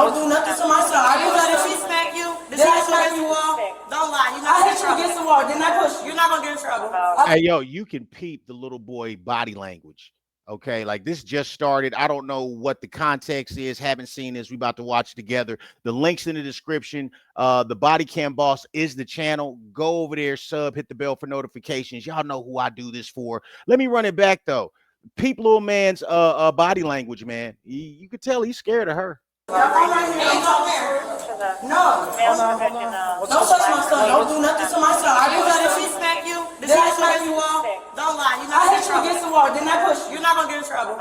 Don't do nothing to my son. I didn't let her. Did she smack you? Did I smack you all? Don't lie. You're not gonna get in trouble. Against the wall. Didn't I push you? You're not gonna get in trouble. Hey, yo, you can peep the little boy body language. Okay, like this just started. I don't know what the context is. Haven't seen this. We about to watch together. The links in the description. The Body Cam Boss is the channel. Go over there, sub, hit the bell for notifications. Y'all know who I do this for. Let me run it back though. Peep little man's body language, man. You could tell he's scared of her. No. Don't touch my son. Don't do nothing to my son. I didn't let her. Did she smack you? Did I smack you all? Don't lie. You're not gonna get in trouble. Against the wall. Didn't I push you? You're not gonna get in trouble.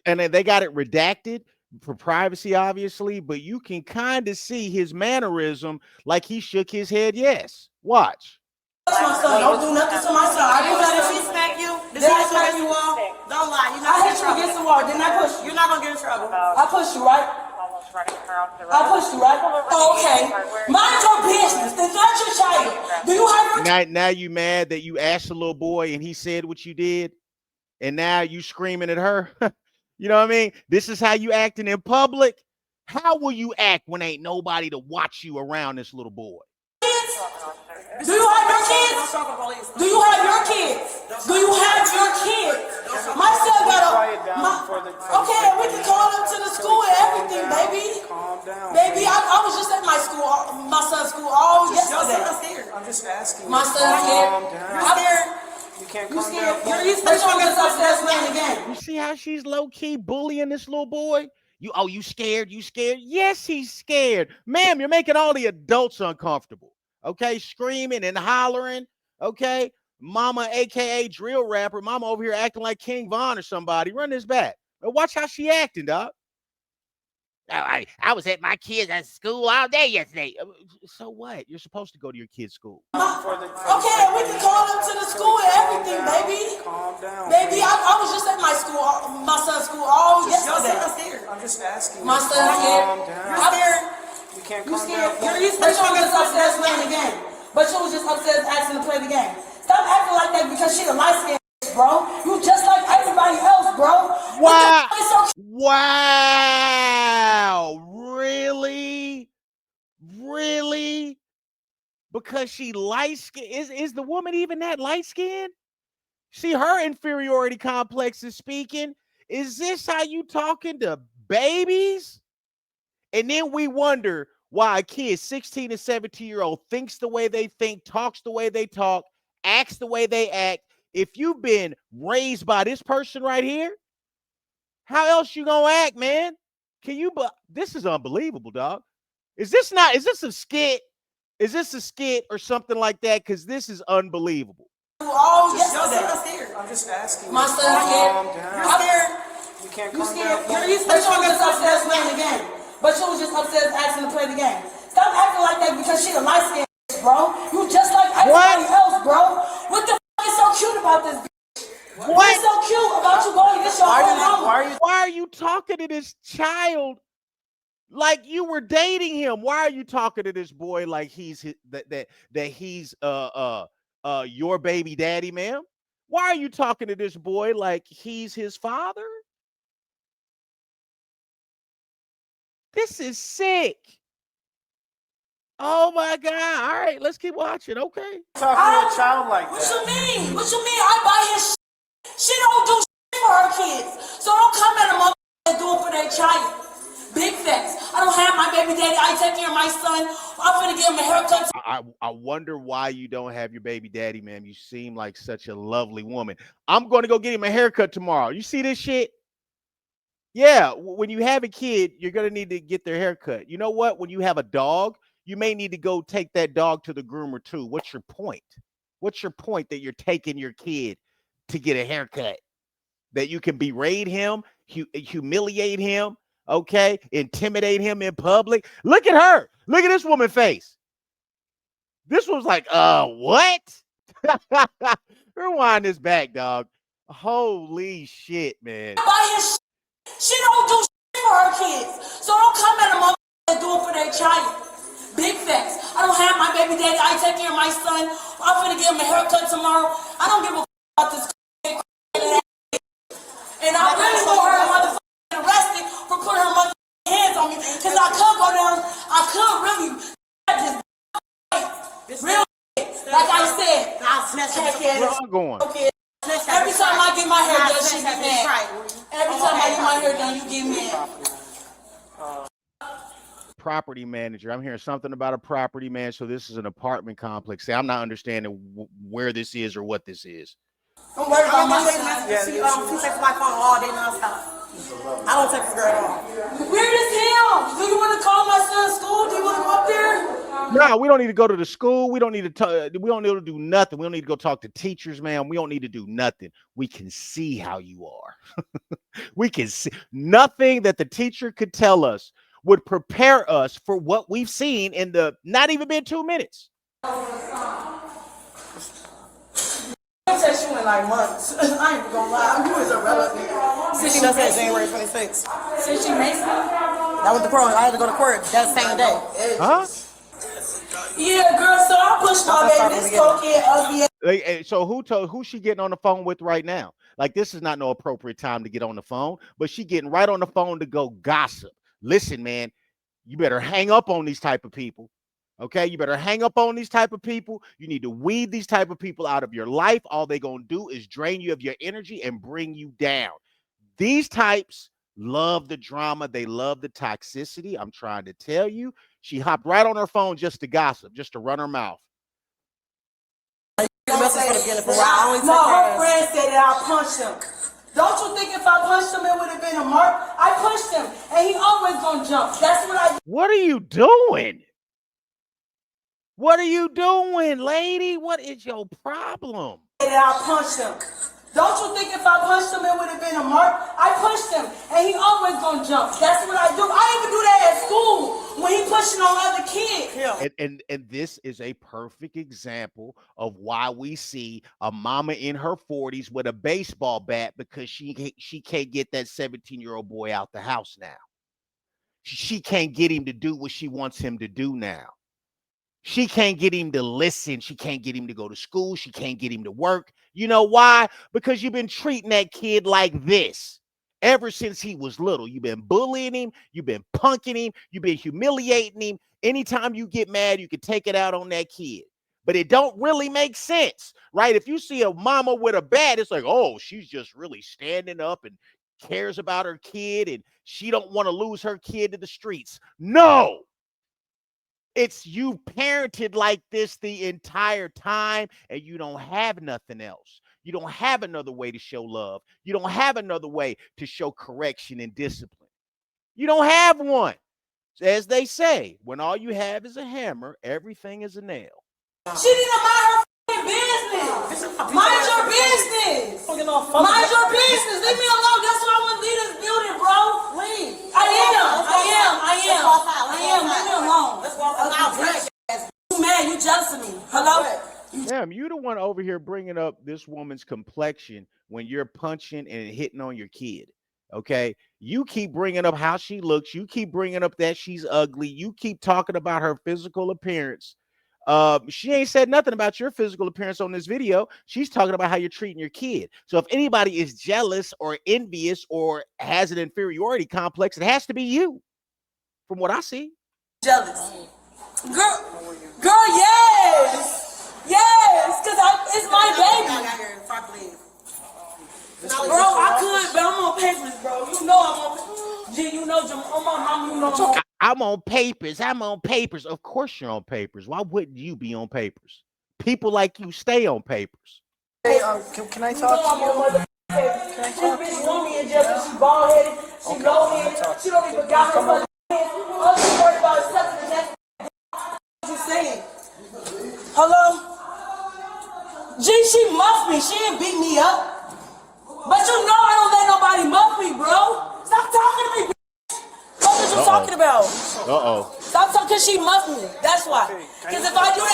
And they got it redacted for privacy, obviously, but you can kind of see his mannerism, like he shook his head. Yes. Watch. Touch my son. Don't do nothing to my son. I didn't let her. Did she smack you? Did I smack you all? Don't lie. You're not gonna get in trouble. Against the wall. Didn't I push you? You're not gonna get in trouble. I pushed you, right? I pushed you, right? Okay. Mind your business. That's not your child. Do you have your now you mad that you asked the little boy and he said what you did, and now you screaming at her? You know what I mean? This is how you acting in public. How will you act when ain't nobody to watch you around this little boy? Do you have your kids? Do you have your kids? Do you have your kids? My son got okay, we can call him to the school and everything, baby. Calm down. Baby, I was just at my school, my son's school all yesterday. I'm just asking. My son's scared. You're scared. You can't You calm scared. down. You're trying to get upstairs playing the game. You see how she's low-key bullying this little boy? You scared? You scared? Yes, he's scared. Ma'am, you're making all the adults uncomfortable. Okay, screaming and hollering. Okay, mama, aka drill rapper, mama over here acting like King Von or somebody. Run this back. But watch how she acting, dog. I was at my kids at school all day yesterday. So what? You're supposed to go to your kid's school. Okay, we can call him to the school and everything, baby. Calm down. Baby, I was just at my school, my son's school all yesterday. I'm just asking. My son's scared. Calm down. You're scared. You can't You calm scared. down. You're trying to get upstairs playing the game. But you was just upstairs asking to play the game. Stop acting like that because she a light-skinned bro. You just like everybody else, bro. Wow. Wow. Really? Really? Because she light-skinned? Is the woman even that light-skinned? See, her inferiority complex is speaking. Is this how you talking to babies? And then we wonder why a kid, 16 and 17-year-old, thinks the way they think, talks the way they talk, acts the way they act. If you've been raised by this person right here, how else you gonna act, man? This is unbelievable, dog. Is this a skit? Is this a skit or something like that? Because this is unbelievable. Oh, yesterday. I'm just asking. My son's scared. Calm down. You're scared. You can't You calm scared. down. You're trying to get upstairs playing the game. But you was just upstairs asking to play the game. Stop acting like that because she a light-skinned bro. You just like everybody else, bro. What the f is so cute about this bitch? What's so cute about you going to get your own mama? Why are you talking to this child like you were dating him? Why are you talking to this boy like he's he's your baby daddy, ma'am? Why are you talking to this boy like he's his father? This is sick. Oh my God. All right, let's keep watching. Okay. Talking to a child like What that. you mean? What you mean? I buy his shit. She don't do shit for her kids. So don't come at a mother and do it for their child. Big facts. I don't have my baby daddy. I take care of my son. I'm gonna give him a haircut. I wonder why you don't have your baby daddy, ma'am. You seem like such a lovely woman. I'm going to go get him a haircut tomorrow. You see this shit? Yeah, when you have a kid, you're going to need to get their haircut. You know what? When you have a dog, you may need to go take that dog to the groomer too. What's your point? What's your point that you're taking your kid to get a haircut? That you can berate him, humiliate him, okay? Intimidate him in public. Look at her. Look at this woman's face. This was like, what? Rewind this back, dog. Holy shit, man. She don't do shit for her kids. So don't come at a mother and do it for their child. Big facts. I don't have my baby daddy. I take care of my son. I'm gonna give him a haircut tomorrow. I don't give a about this. And I really want her motherfucking arrested for putting her motherfucking hands on me because I could go to son going? Okay. Every time I get my hair done, she get mad. Every time I get my hair done, you get mad. Property manager. I'm hearing something about a property man. So this is an apartment complex. See, I'm not understanding where this is or what this is. Don't worry about my son. She takes my phone all day nonstop. I don't text her at all. Where is him? Do you want to call my son's school? Do you want to go up there? No, we don't need to go to the school. We don't need to talk. We don't need to do nothing. We don't need to go talk to teachers, man. We don't need to do nothing. We can see how you are. We can see nothing that the teacher could tell us would prepare us for what we've seen in the not even been 2 minutes. I said she went like months. I ain't gonna lie. You was irrelevant. Since she does that January 26th. Since she makes me. That was the pro. I had to go to court that same day. Huh? Yeah, girl. So I pushed my baby. This cokehead ugly. So who's she getting on the phone with right now? Like, this is not no appropriate time to get on the phone, but she getting right on the phone to go gossip. Listen, man, you better hang up on these type of people. Okay, you better hang up on these type of people. You need to weed these type of people out of your life. All they gonna do is drain you of your energy and bring you down. These types love the drama. They love the toxicity. I'm trying to tell you. She hopped right on her phone just to gossip, just to run her mouth. No, her friend said that I punched him. Don't you think if I punched him, it would have been a mark? I punched him, and he always gonna jump. That's what I do. What are you doing? What are you doing, lady? What is your problem? I punched him. Don't you think if I punched him, it would have been a mark? I punched him, and he always gonna jump. That's what I do. I even do that at school when he pushing on other kids. Yeah. And this is a perfect example of why we see a mama in her 40s with a baseball bat because she can't get that 17-year-old boy out the house now. She can't get him to do what she wants him to do now. She can't get him to listen. She can't get him to go to school. She can't get him to work. You know why? Because you've been treating that kid like this ever since he was little. You've been bullying him. You've been punking him. You've been humiliating him. Anytime you get mad, you can take it out on that kid. But it don't really make sense, right? If you see a mama with a bat, it's like, oh, she's just really standing up and cares about her kid and she don't want to lose her kid to the streets. No. It's you parented like this the entire time and you don't have nothing else. You don't have another way to show love. You don't have another way to show correction and discipline. You don't have one. As they say, when all you have is a hammer, everything is a nail. She need to mind her business. Mind your business. Mind your business. Leave me alone. That's why I want to leave this building, bro. Leave. I am. Leave me alone. You mad? You jealous of me? Hello? Damn, you the one over here bringing up this woman's complexion when you're punching and hitting on your kid. Okay, you keep bringing up how she looks. You keep bringing up that she's ugly. You keep talking about her physical appearance. She ain't said nothing about your physical appearance on this video. She's talking about how you're treating your kid. So if anybody is jealous or envious or has an inferiority complex, it has to be you, from what I see. Jealous. Girl, yes, because it's my baby. Bro, I could, but I'm on papers, bro. You know I'm on. G, you know, on my mom, you know I'm on papers. I'm on papers. Of course you're on papers. Why wouldn't you be on papers? People like you stay on papers. Hey, can I talk to you? This bitch want me in jail. She bald headed. She low headed. She don't even got her money. All she worried about is sucking the next. What you saying? Hello? G, she muffed me. She didn't beat me up. But you know I don't let nobody muff me, bro. Stop talking to me, bitch. What are you talking about? Stop talking, because she muffed me. That's why. Because if I did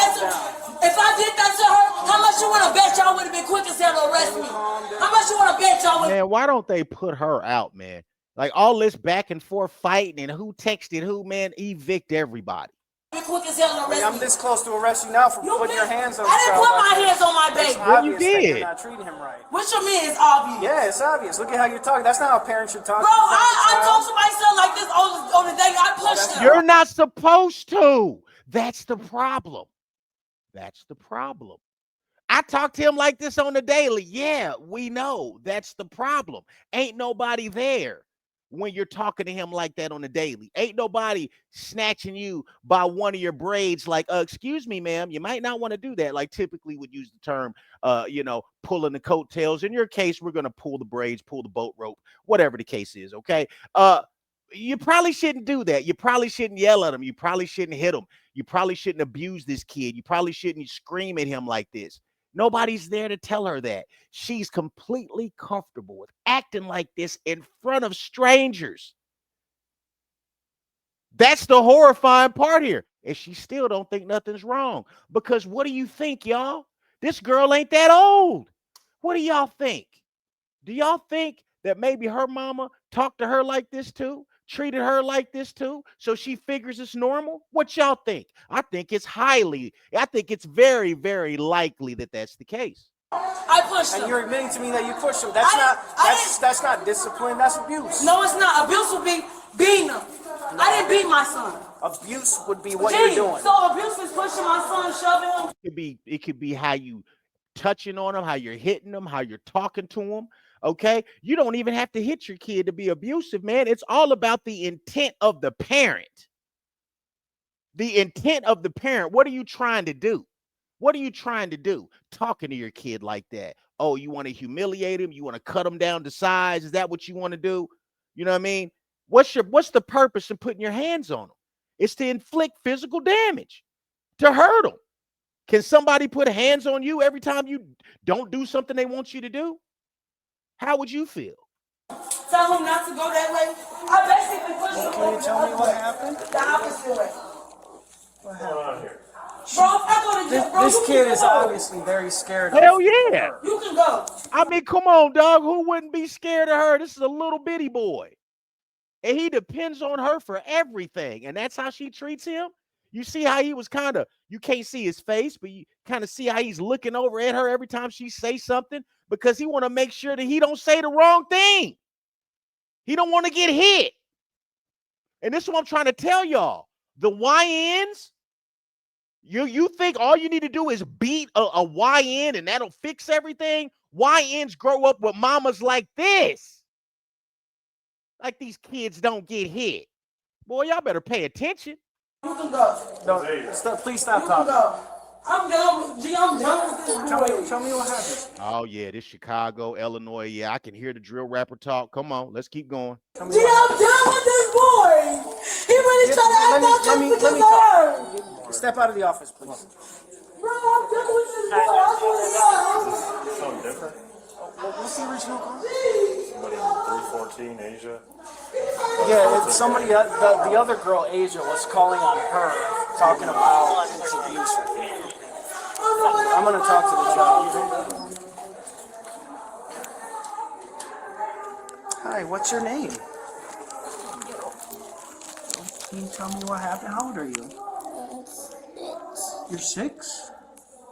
that to her, how much you want to bet y'all would have been quick as hell to arrest me? How much you want to bet y'all would? Man, why don't they put her out, man? Like all this back and forth fighting and who texted who, man, evict everybody. Quick as hell to arrest me. I'm this close to arrest you now for putting your hands on the I didn't put my hands on my baby. Well, you did. You're not treating him right. What you mean it's obvious? Yeah, it's obvious. Look at how you're talking. That's not how parents should talk. Bro, I talk to my son like this on the day I pushed him. You're not supposed to. That's the problem. That's the problem. I talk to him like this on the daily. Yeah, we know that's the problem. Ain't nobody there when you're talking to him like that on the daily. Ain't nobody snatching you by one of your braids like, excuse me, ma'am, you might not want to do that. Like typically would use the term, pulling the coattails. In your case, we're going to pull the braids, pull the boat rope, whatever the case is, okay? You probably shouldn't do that. You probably shouldn't yell at him. You probably shouldn't hit him. You probably shouldn't abuse this kid. You probably shouldn't scream at him like this. Nobody's there to tell her that. She's completely comfortable with acting like this in front of strangers. That's the horrifying part here. And she still don't think nothing's wrong. Because what do you think, y'all? This girl ain't that old. What do y'all think? Do y'all think that maybe her mama talked to her like this too? Treated her like this too? So she figures it's normal? What y'all think? I think it's very, very likely that that's the case. I pushed him. And you're admitting to me that you pushed him. That's not discipline. That's abuse. No, it's not. Abuse would be beating him. I didn't beat my son. Abuse would be what you're doing. So abuse is pushing my son, shoving him. It could be how you touching on him, how you're hitting him, how you're talking to him. Okay, you don't even have to hit your kid to be abusive, man. It's all about the intent of the parent. The intent of the parent. What are you trying to do? What are you trying to do? Talking to your kid like that. Oh, you want to humiliate him? You want to cut him down to size? Is that what you want to do? You know what I mean? What's the purpose of putting your hands on him? It's to inflict physical damage, to hurt him. Can somebody put hands on you every time you don't do something they want you to do? How would you feel? Tell him not to go that way. I basically pushed him. Can you tell me what happened? The opposite way. What happened? Bro, if I go to jail, bro, This kid is obviously very scared of Hell yeah. You can go. I mean, come on, dog. Who wouldn't be scared of her? This is a little bitty boy. And he depends on her for everything. And that's how she treats him. You see how he was you can't see his face, but you kind of see how he's looking over at her every time she says something because he want to make sure that he don't say the wrong thing. He don't want to get hit. And this is what I'm trying to tell y'all. The YNs, you think all you need to do is beat a YN and that'll fix everything? YNs grow up with mamas like this. Like these kids don't get hit. Boy, y'all better pay attention. You can go. No, please stop You can talking. go. I'm done with this boy. Tell me what happened. Oh, yeah, this Chicago, Illinois. Yeah, I can hear the drill rapper talk. Come on, let's keep going. I'm done with this boy. He really tried to act out just because of her. Step out of the office, please. Bro, I'm done with this boy. I swear to God. Something different. What's the original call? Somebody in 314 Asia. Yeah, it's somebody. The other girl, Asia, was calling on her, talking about it's abuse. I'm gonna talk to the child. Hi, what's your name? Can you tell me what happened? How old are you? You're 6?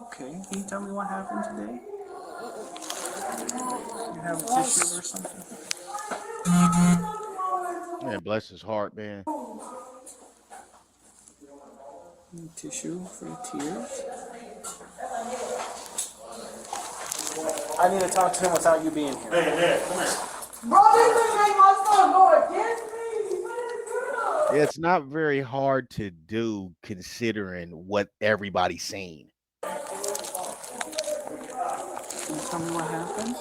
Okay. Can you tell me what happened today? You have a tissue or something? Man, bless his heart, man. Tissue for your tears? I need to talk to him without you being here. Hey, come here. Bro, this thing make my son go against me. It's not very hard to do considering what everybody's seen. Can you tell me what happened?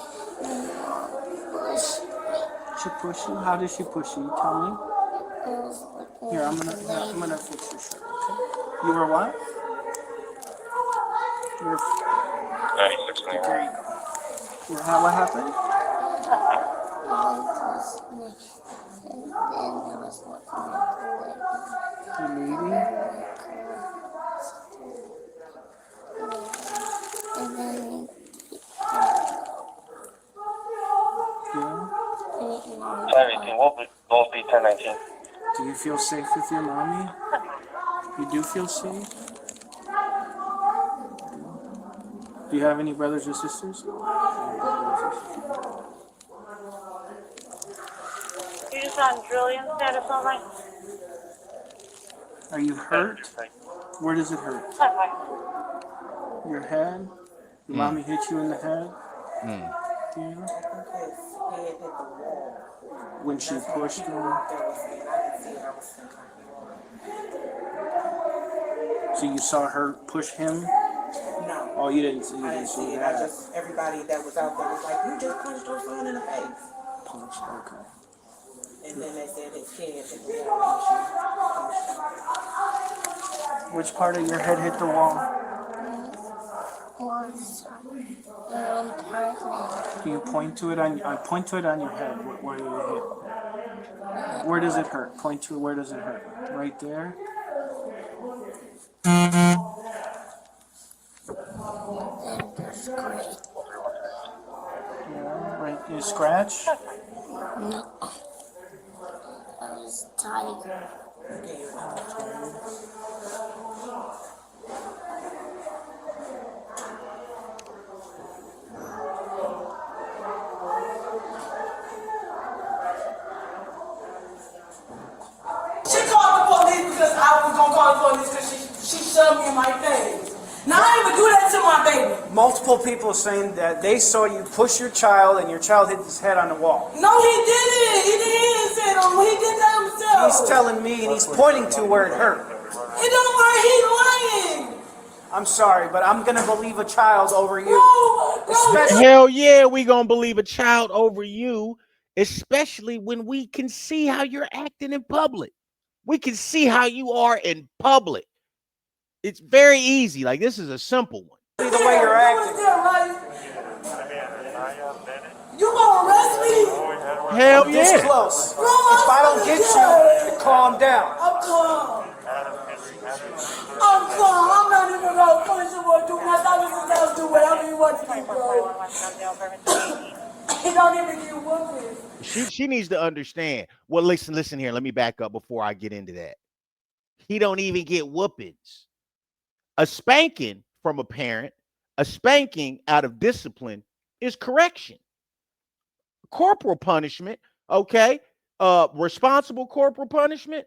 She pushed you? How did she push you? Tell me. Here, I'm gonna fix your shirt, okay? You were what? You were 96 there you go. What happened? You leaving? Yeah. 1018, we'll be 1019. Do you feel safe with your mommy? You do feel safe? Do you have any brothers or sisters? You're just on drilling status online? Are you hurt? Where does it hurt? Your head? Your mommy hit you in the head? Mm. Yeah. When she pushed him? So you saw her push him? No. Oh, you didn't see, I didn't see it. I just, everybody that was out there was like, you just punched your son in the face. Punched, okay. And then they said his kid hit the wall. Which part of your head hit the wall? Can you point to it on your head? Where you hit? Where does it hurt? Point to it. Where does it hurt? Right there. Yeah, right. You scratch? No. I was tiger. She called the police because I was gonna call the police because she shoved me in my face. Now I even do that to my baby. Multiple people saying that they saw you push your child and your child hit his head on the wall. No, he didn't. He didn't say it. He did that himself. He's telling me and he's pointing to where it hurt. It don't hurt. He's lying. I'm sorry, but I'm gonna believe a child over you. No. Hell yeah, we gonna believe a child over you, especially when we can see how you're acting in public. We can see how you are in public. It's very easy. Like, this is a simple one. The way you're acting. You gonna arrest me? Hell This yeah. close. Bro, If I don't get you, calm down. I'm calm. I'm calm. I'm not even gonna punish him or do nothing. I was just gonna do whatever you want to do, bro. He don't even get whooping. She needs to understand. Well, listen here. Let me back up before I get into that. He don't even get whoopings. A spanking from a parent, a spanking out of discipline is correction. Corporal punishment, okay? Responsible corporal punishment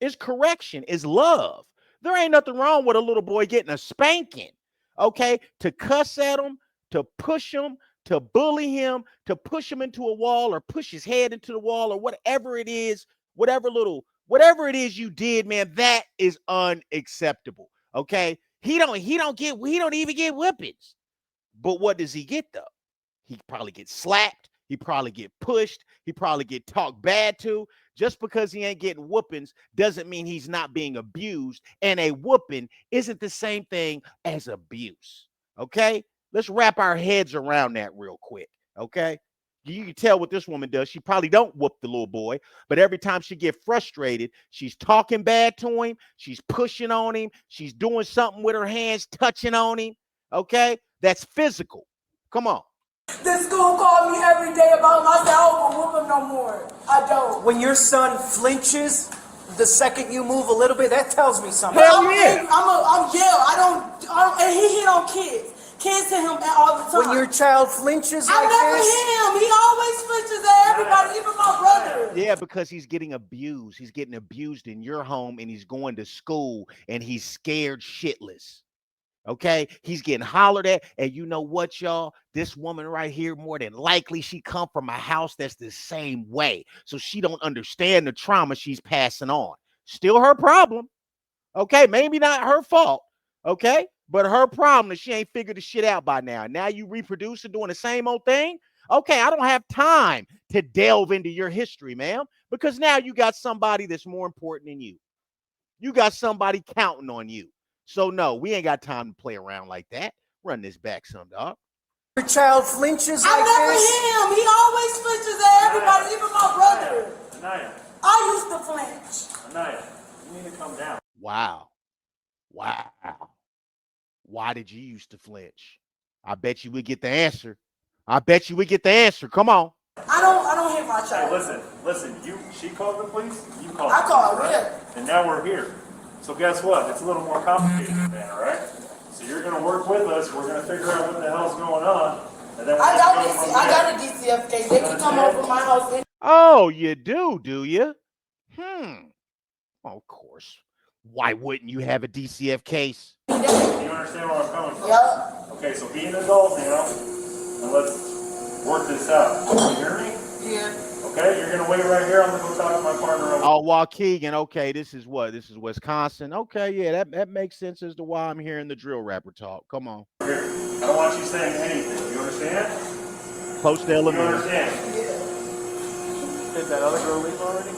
is correction, is love. There ain't nothing wrong with a little boy getting a spanking, okay? To cuss at him, to push him, to bully him, to push him into a wall or push his head into the wall or whatever it is, whatever it is you did, man, that is unacceptable. Okay, he don't even get whippings. But what does he get though? He probably get slapped. He probably get pushed. He probably get talked bad to. Just because he ain't getting whoopings doesn't mean he's not being abused. And a whooping isn't the same thing as abuse. Okay, let's wrap our heads around that real quick. Okay. You can tell what this woman does. She probably don't whoop the little boy, but every time she get frustrated, she's talking bad to him. She's pushing on him. She's doing something with her hands, touching on him. Okay? That's physical. Come on. The school called me every day about my I don't whoop him no more. I don't. When your son flinches, the second you move a little bit, that tells me something. Hell yeah. I'm yell. I don't, and he hit on kids. Kids hit him all the time. When your child flinches I like never this, hit him. He always flinches at everybody, even my brother. Yeah, because he's getting abused. He's getting abused in your home and he's going to school and he's scared shitless. Okay, he's getting hollered at. And you know what, y'all? This woman right here, more than likely, she come from a house that's the same way. So she don't understand the trauma she's passing on. Still her problem. Okay, maybe not her fault. Okay, but her problem is she ain't figured the shit out by now. Now you reproducing, doing the same old thing. Okay, I don't have time to delve into your history, ma'am, because now you got somebody that's more important than you. You got somebody counting on you. So no, we ain't got time to play around like that. Run this back some, dog. your child flinches I like never this. hit him. He always flinches at everybody, even my brother. Anaya, I used to flinch. Anaya, you need to come down. Wow. Why did you used to flinch? I bet you would get the answer. Come on. I don't hit my Hey, child. listen, she called the police, you called I the called, police, right? yeah. And now we're here. So guess what? It's a little more complicated than that, all right? So you're gonna work with us, we're gonna figure out what the hell's going on, and then we're I gonna go from there. got a DCFK. They can come over my house. Oh, you do you? Of course. Why wouldn't you have a DCF case? You understand where I'm coming from? Yup. Okay, so be an adult now, and let's work this out. You hear me? Yeah. Okay, you're gonna wait right here. I'm gonna go talk to my partner. Oh, Waukegan. Okay, this is what? This is Wisconsin. Okay, yeah, that makes sense as to why I'm hearing the drill rapper talk. Come on. Here. I don't want you saying anything. You understand? Close to You elementary. understand? Did that other girl leave already?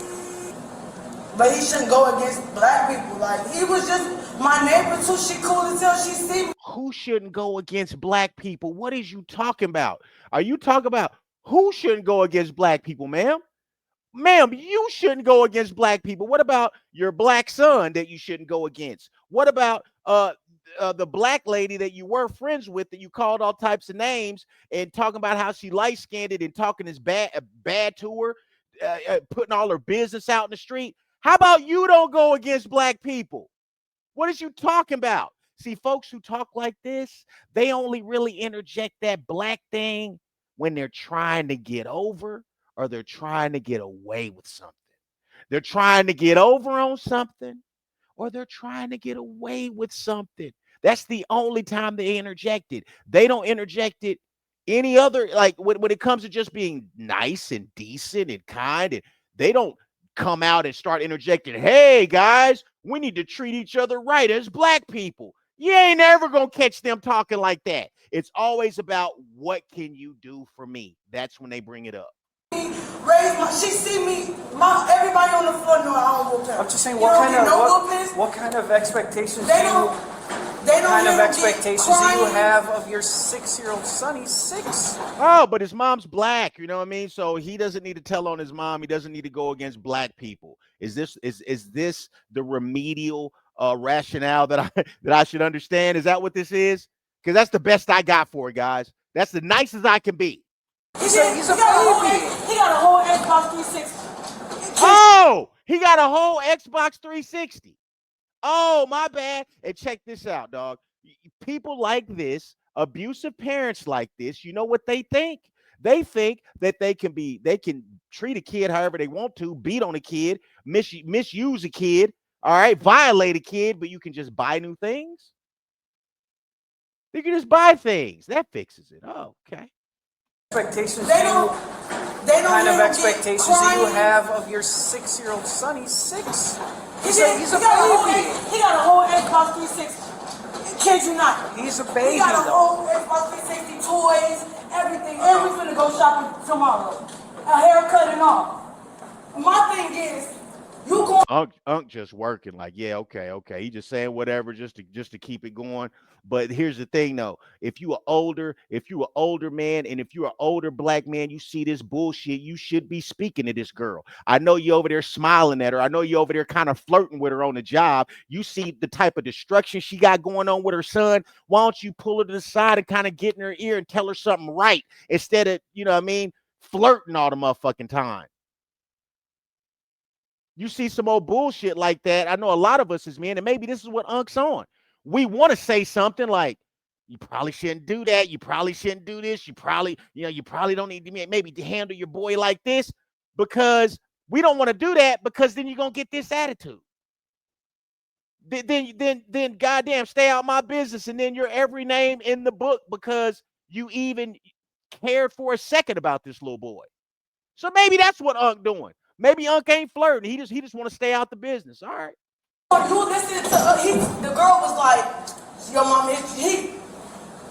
But he shouldn't go against black people. Like, he was just my neighbor too. She cool until she see me. Who shouldn't go against black people? What is you talking about? Are you talking about who shouldn't go against black people, ma'am? Ma'am, you shouldn't go against black people. What about your black son that you shouldn't go against? What about the black lady that you were friends with that you called all types of names and talking about how she light-skinned and talking as bad to her, putting all her business out in the street? How about you don't go against black people? What is you talking about? See, folks who talk like this, they only really interject that black thing when they're trying to get over or they're trying to get away with something. They're trying to get over on something or they're trying to get away with something. That's the only time they interject it. They don't interject it any other, like when it comes to just being nice and decent and kind, and they don't come out and start interjecting, hey guys, we need to treat each other right as black people. You ain't ever gonna catch them talking like that. It's always about what can you do for me? That's when they bring it up. She see me, everybody on the floor know I don't whoop him. I'm just saying, You don't get no whoopings. what kind of expectations They do you don't. They don't kind of even expectations get do you crying. have of your 6-year-old son? He's 6. Oh, but his mom's black, you know what I mean? So he doesn't need to tell on his mom. He doesn't need to go against black people. Is this the remedial rationale that I should understand? Is that what this is? Because that's the best I got for it, guys. That's the nicest I can be. He's a baby. He got a whole Xbox 360. Oh, he got a whole Xbox 360. Oh, my bad. And check this out, dog. People like this, abusive parents like this, you know what they think? They think that they can treat a kid however they want to, beat on a kid, misuse a kid, all right, violate a kid, but you can just buy new things. You can just buy things. That fixes it. Oh, okay. Expectations They don't kind of even expectations get do you crying. have of your 6-year-old son? He's 6. He's He a baby. He got a whole Xbox 360. Kid you not. He's a He baby got a though. whole Xbox 360, toys, everything. And we finna go shopping tomorrow. A haircut and all. My thing is, you going. Unc just working like, yeah, okay. He just saying whatever just to keep it going. But here's the thing though, if you are older man, and if you're an older black man, you see this bullshit, you should be speaking to this girl. I know you over there smiling at her. I know you over there kind of flirting with her on the job. You see the type of destruction she got going on with her son. Why don't you pull her to the side and kind of get in her ear and tell her something right instead of, you know what I mean, flirting all the motherfucking time. You see some old bullshit like that. I know a lot of us as men, and maybe this is what Unc's on. We want to say something like, you probably shouldn't do that. You probably shouldn't do this. You probably don't need to maybe to handle your boy like this, because we don't want to do that, because then you're going to get this attitude. Then goddamn stay out my business. And then you're every name in the book because you even cared for a second about this little boy. So maybe that's what Unc doing. Maybe Unc ain't flirting. He just want to stay out the business. All right. You listen to the girl was like, your mom hit you.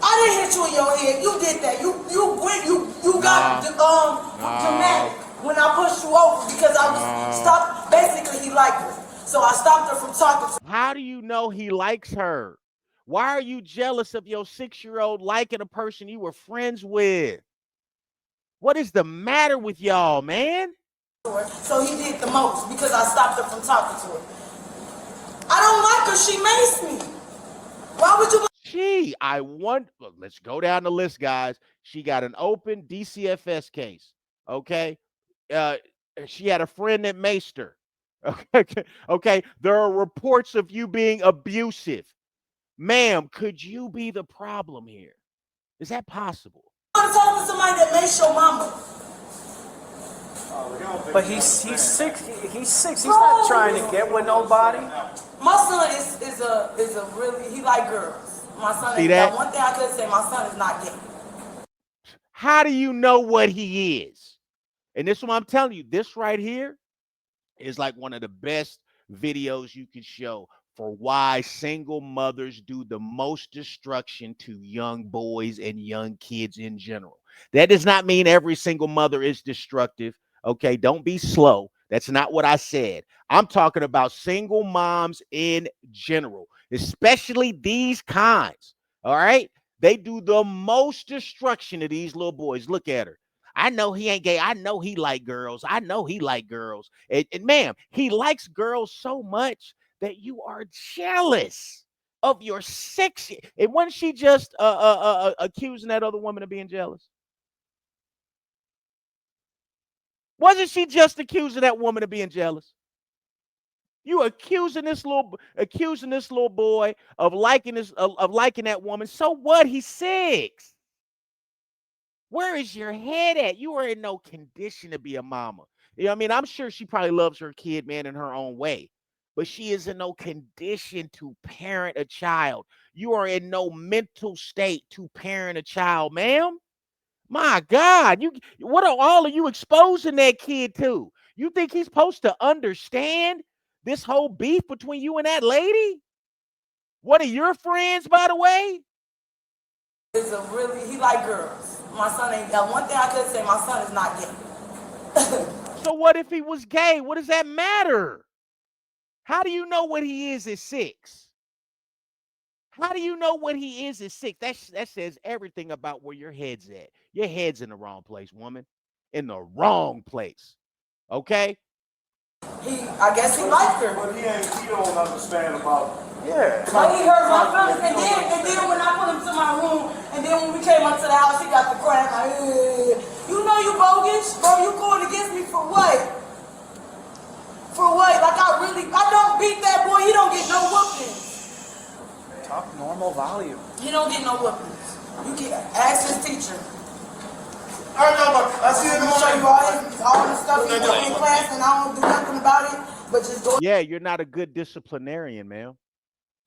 I didn't hit you in your head. You did that. You got dramatic when I pushed you over because I was stopped. Basically, he liked her, so I stopped her from talking to her. How do you know he likes her? Why are you jealous of your 6-year-old liking a person you were friends with? What is the matter with y'all, man? So he did the most because I stopped her from talking to her. I don't like her. She maced me. Why would you? Let's go down the list, guys. She got an open DCFS case. Okay. She had a friend that maced her. Okay. There are reports of you being abusive. Ma'am, could you be the problem here? Is that possible? I'm talking to somebody that maced your mama. But he's 6. He's 6. He's not trying to get with nobody. My son is a really, he like girls. My son See is that? one thing I could say, my son is not gay. How do you know what he is? And this is what I'm telling you. This right here is like one of the best videos you can show for why single mothers do the most destruction to young boys and young kids in general. That does not mean every single mother is destructive. Okay, don't be slow. That's not what I said. I'm talking about single moms in general, especially these kinds. All right, they do the most destruction to these little boys. Look at her. I know he ain't gay. I know he like girls. I know he like girls. And ma'am, he likes girls so much that you are jealous of your sexy. And wasn't she just accusing that other woman of being jealous? Wasn't she just accusing that woman of being jealous? You accusing this little boy of liking liking that woman. So what? He's 6. Where is your head at? You are in no condition to be a mama. You know what I mean? I'm sure she probably loves her kid, man, in her own way, but she is in no condition to parent a child. You are in no mental state to parent a child, ma'am. My God, what are all of you exposing that kid to? You think he's supposed to understand this whole beef between you and that lady? What are your friends, by the way? He like girls. My son ain't that one thing I could say, my son is not gay. So what if he was gay? What does that matter? How do you know what he is at 6? How do you know what he is at 6? That says everything about where your head's at. Your head's in the wrong place, woman. In the wrong place. Okay? I guess he liked her. But he don't understand about. Yeah. But he hurt my feelings, and then when I put him to my room, and then when we came up to the house, he got the crying like, you know you bogus, bro. You going against me for what? For what? Like I don't beat that boy. He don't get no whoopings. Talk normal volume. He don't get no whoopings. You can ask his teacher. All right, no, but I see it in the Show you morning. all the stuff he put in class, and I don't do nothing about it, but just go. Yeah, you're not a good disciplinarian, ma'am.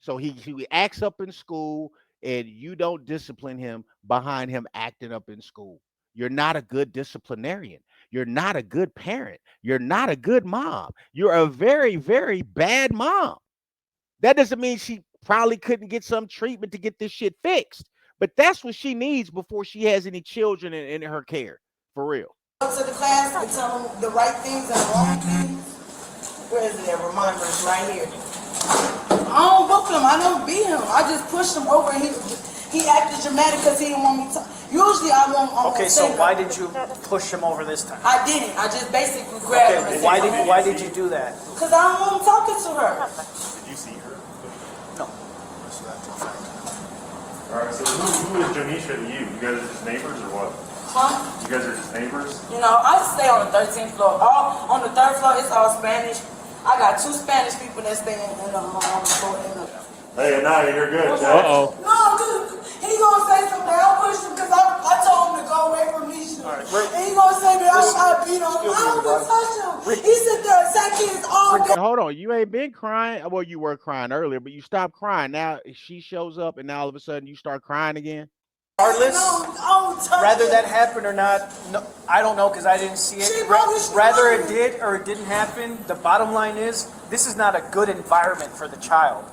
So he acts up in school and you don't discipline him behind him acting up in school. You're not a good disciplinarian. You're not a good parent. You're not a good mom. You're a very, very bad mom. That doesn't mean she probably couldn't get some treatment to get this shit fixed, but that's what she needs before she has any children in her care. For real. Go to the class and tell them the right things and the wrong things. Where is it at? Reminders right here. I don't whoop him. I don't beat him. I just pushed him over and he acted dramatic because he didn't want me to. Usually I won't. Okay, so why did you push him over this time? I didn't. I just basically grabbed him. Okay, why did you do that? Because I don't want him talking to her. Did you see her? No. All right, so who is Janisha to you? You guys are just neighbors or what? Huh? You guys are just neighbors? You know, I stay on the 13th floor. On the 3rd floor, it's all Spanish. I got 2 Spanish people that stay on the floor. Hey, Anaya, you're good, Jack. Uh-oh. No, dude, he gonna say something. I pushed him because I told him to go away from me. And he gonna say that I beat him. I don't even touch him. He sit there and say kids all day. Hold on, you ain't been crying. Well, you were crying earlier, but you stopped crying. Now she shows up, and now all of a sudden you start crying again. Regardless, No, whether that happened or not, no, I don't know because I didn't see it. Whether it did or it didn't happen, the bottom line is this is not a good environment for the child.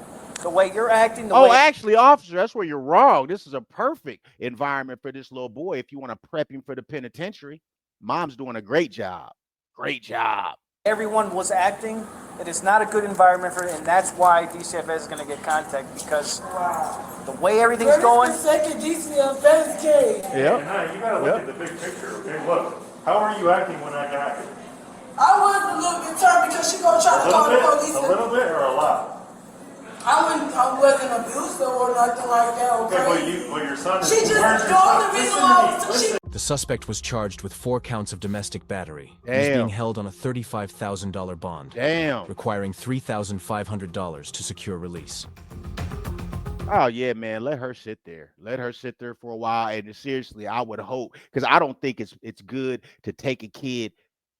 The way you're acting, Actually, officer, that's where you're wrong. This is a perfect environment for this little boy if you want to prep him for the penitentiary. Mom's doing a great job. Great job. everyone was acting, it is not a good environment for it, and that's why DCFS is going to get contact because the way everything's going. Second DCFS case. Yeah. Anaya, you gotta look at the big picture, okay? Look, how are you acting when that happened? I was a little bit turned because she gonna try to call the police. A little bit or a lot? I wasn't abusive or nothing like that. Okay. But your son is. She just the only reason why she. The suspect was charged with 4 counts of domestic battery. He's Damn. being held on a $35,000 bond, Damn. requiring $3,500 to secure release. Oh yeah, man. Let her sit there. Let her sit there for a while. And seriously, I would hope, because I don't think it's good to take a kid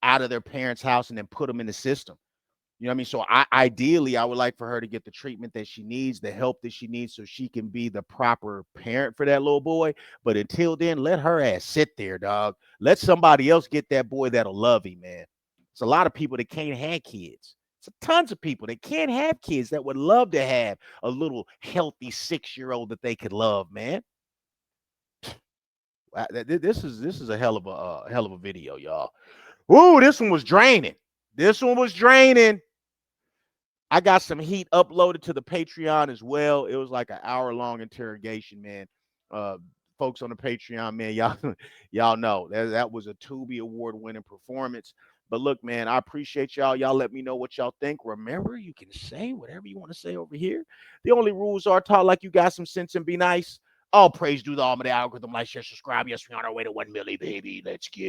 out of their parents' house and then put them in the system. You know what I mean? So ideally, I would like for her to get the treatment that she needs, the help that she needs, so she can be the proper parent for that little boy. But until then, let her ass sit there, dog. Let somebody else get that boy that'll love him, man. It's a lot of people that can't have kids. It's tons of people that can't have kids that would love to have a little healthy 6-year-old that they could love, man. This is a hell of a video, y'all. Ooh, this one was draining. This one was draining. I got some heat uploaded to the Patreon as well. It was like an hour-long interrogation, man. Folks on the Patreon, man, y'all know that was a Tubi award-winning performance. But look, man, I appreciate y'all. Y'all let me know what y'all think. Remember, you can say whatever you want to say over here. The only rules are talk like you got some sense and be nice. All praise due to the almighty algorithm. Like, share, subscribe. Yes, we're on our way to 1 million, baby. Let's get